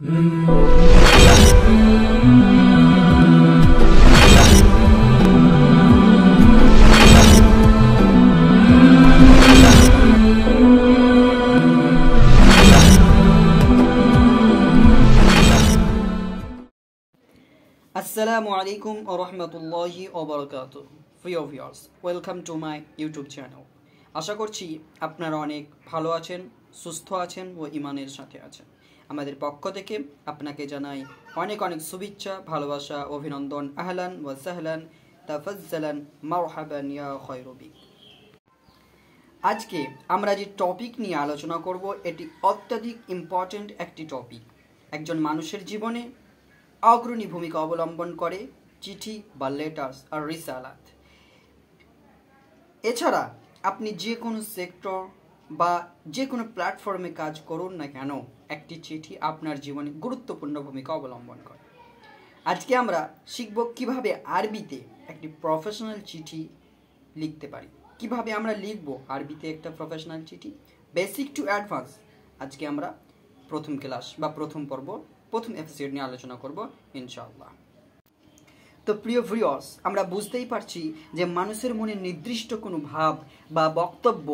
Assalamu alaikum wa rahmatullahi wa barakatuh. Free of yours. Welcome to my YouTube channel. আশা করছি আপনারা অনেক ভালো আছেন, সুস্থ আছেন ও ঈমানের সাথে আছেন। আমাদের পক্ষ থেকে আপনাকে জানাই অনেক অনেক শুভেচ্ছা, ভালোবাসা, অভিনন্দন। আহলান ওয়া সাহলান, তাফাজ্জালান, মারহাবান ইয়া খায়রু বিক। আজকে আমরা যে টপিক নিয়ে আলোচনা করব এটি অত্যধিক ইম্পর্টেন্ট একটি টপিক। একজন মানুষের জীবনে অগ্রণী ভূমিকা অবলম্বন করে চিঠি বা লেটার্স আর রিসালাত। এছাড়া আপনি যে কোনো সেক্টর বা যে কোনো প্ল্যাটফর্মে কাজ করুন না কেন, একটি চিঠি আপনার জীবনে গুরুত্বপূর্ণ ভূমিকা অবলম্বন করে। আজকে আমরা শিখব কিভাবে আরবিতে একটি প্রফেশনাল চিঠি লিখতে পারি, কিভাবে আমরা লিখব আরবিতে একটা প্রফেশনাল চিঠি, বেসিক টু অ্যাডভান্স। আজকে আমরা প্রথম ক্লাস বা প্রথম পর্ব, প্রথম এপিসোড নিয়ে আলোচনা করব ইনশাআল্লাহ। তো প্রিয় ভিউয়ার্স, আমরা বুঝতেই পারছি যে মানুষের মনে নির্দিষ্ট কোনো ভাব বা বক্তব্য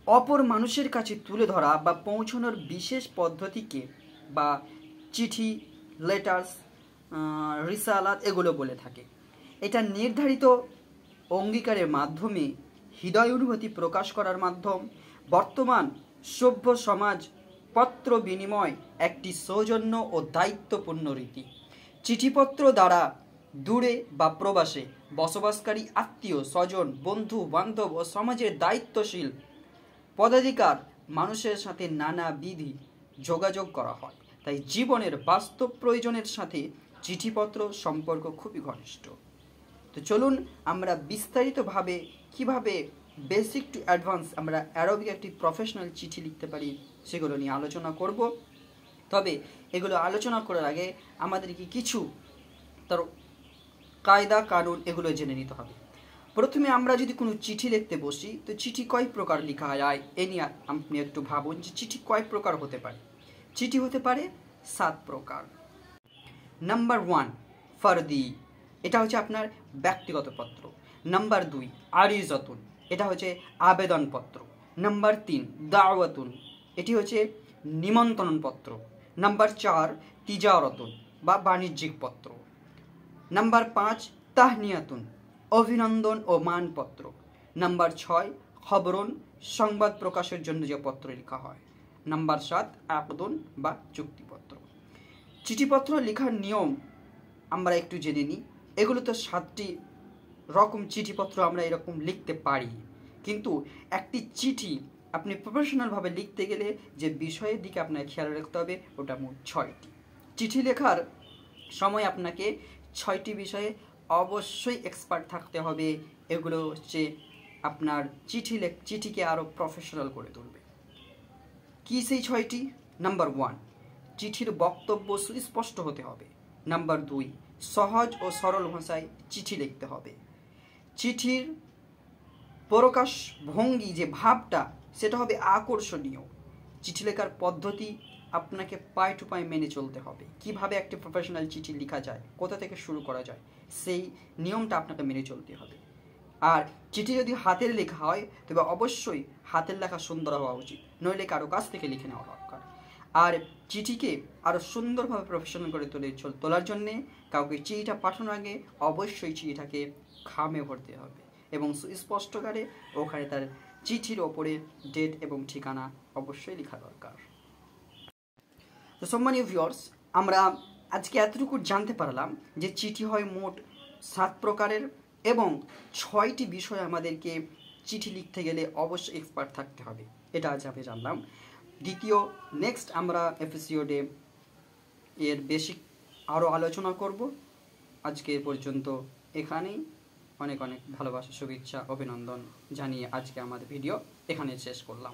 অপর মানুষের কাছে তুলে ধরা বা পৌঁছানোর বিশেষ পদ্ধতিকে বা চিঠি, লেটার্স, রিসালাত এগুলো বলে থাকে। এটা নির্ধারিত অঙ্গীকারের মাধ্যমে হৃদয় অনুভূতি প্রকাশ করার মাধ্যম। বর্তমান সভ্য সমাজ পত্র বিনিময় একটি সৌজন্য ও দায়িত্বপূর্ণ রীতি। চিঠিপত্র দ্বারা দূরে বা প্রবাসে বসবাসকারী আত্মীয় স্বজন, বন্ধু বান্ধব ও সমাজের দায়িত্বশীল পদাধিকার মানুষের সাথে নানাবিধি যোগাযোগ করা হয়। তাই জীবনের বাস্তব প্রয়োজনের সাথে চিঠিপত্র সম্পর্ক খুবই ঘনিষ্ঠ। তো চলুন আমরা বিস্তারিতভাবে কিভাবে বেসিক টু অ্যাডভান্স আমরা আরবিক একটি প্রফেশনাল চিঠি লিখতে পারি সেগুলো নিয়ে আলোচনা করব। তবে এগুলো আলোচনা করার আগে আমাদেরকে কিছু তার কায়দা কানুন এগুলো জেনে নিতে হবে। প্রথমে আমরা যদি কোনো চিঠি লিখতে বসি তো চিঠি কয় প্রকার লেখা যায় এ নিয়ে আপনি একটু ভাবুন যে চিঠি কয় প্রকার হতে পারে। চিঠি হতে পারে 7 প্রকার। নাম্বার 1 ফরদি, এটা হচ্ছে আপনার ব্যক্তিগত পত্র। নাম্বার 2 আরিজাতুন, এটা হচ্ছে আবেদনপত্র। নাম্বার 3 দাওয়াতুন, এটি হচ্ছে নিমন্ত্রণ পত্র। নাম্বার 4 তিজারতুন বা বাণিজ্যিক পত্র। নাম্বার 5 তাহনিয়াতুন, অভিনন্দন ও মানপত্র। নাম্বার 6 খবরুন, সংবাদ প্রকাশের জন্য যে পত্র লেখা হয়। নাম্বার 7 আকদুন বা চুক্তিপত্র। চিঠিপত্র লেখার নিয়ম আমরা একটু জেনে নিই। এগুলো তো 7টি রকম চিঠিপত্র আমরা এরকম লিখতে পারি, কিন্তু একটি চিঠি আপনি প্রফেশনালভাবে লিখতে গেলে যে বিষয়ের দিকে আপনাকে খেয়াল রাখতে হবে ওটা মোট 6টি। চিঠি লেখার সময় আপনাকে 6টি বিষয়ে অবশ্যই এক্সপার্ট থাকতে হবে। এগুলো হচ্ছে আপনার চিঠিকে আরও প্রফেশনাল করে তুলবে। কী সেই 6টি? নাম্বার 1 চিঠির বক্তব্য সুস্পষ্ট হতে হবে। নাম্বার 2 সহজ ও সরল ভাষায় চিঠি লিখতে হবে। চিঠির প্রকাশ ভঙ্গি যে ভাবটা সেটা হবে আকর্ষণীয়। চিঠি লেখার পদ্ধতি আপনাকে পায় টু পায় মেনে চলতে হবে। কিভাবে একটি প্রফেশনাল চিঠি লেখা যায়, কোথা থেকে শুরু করা যায়, সেই নিয়মটা আপনাকে মেনে চলতে হবে। আর চিঠি যদি হাতের লেখা হয় তবে অবশ্যই হাতের লেখা সুন্দর হওয়া উচিত, নইলে কারো কাছ থেকে লিখে নেওয়া দরকার। আর চিঠিকে আরও সুন্দরভাবে প্রফেশনাল করে তোলার জন্যে কাউকে চিঠিটা পাঠানোর আগে অবশ্যই চিঠিটাকে খামে ভরতে হবে এবং সুস্পষ্টকারে ওখানে তার চিঠির ওপরে ডেট এবং ঠিকানা অবশ্যই লেখা দরকার। তো সম্মানীয় ভিউয়ার্স, আমরা আজকে এতটুকু জানতে পারলাম যে চিঠি হয় মোট 7 প্রকারের এবং 6টি বিষয় আমাদেরকে চিঠি লিখতে গেলে অবশ্যই এক্সপার্ট থাকতে হবে। এটা আজ আমি জানলাম। নেক্সট আমরা এপিসোডে এর বেসিক আরও আলোচনা করব। আজকে পর্যন্ত এখানেই। অনেক অনেক ভালোবাসা, শুভেচ্ছা, অভিনন্দন জানিয়ে আজকে আমাদের ভিডিও এখানে শেষ করলাম।